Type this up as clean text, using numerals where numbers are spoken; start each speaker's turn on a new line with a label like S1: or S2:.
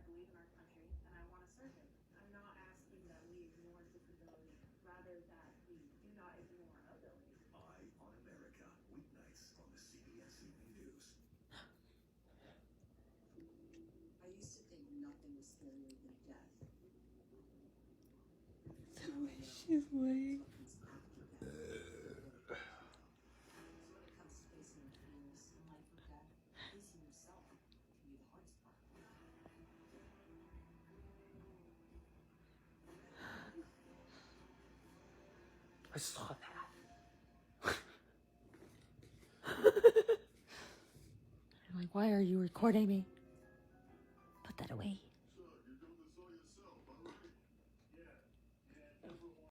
S1: believe in our country, and I want to serve it. I'm not asking that we ignore disability, rather that we do not ignore ability.
S2: Eye on America, weeknights on the CBS Evening News.
S3: I used to think nothing was scarier than death.
S4: The way she's laying.
S3: So when it comes to facing your fears in life or death, facing yourself can be the hardest part.
S4: I saw that. I'm like, why are you recording me? Put that away.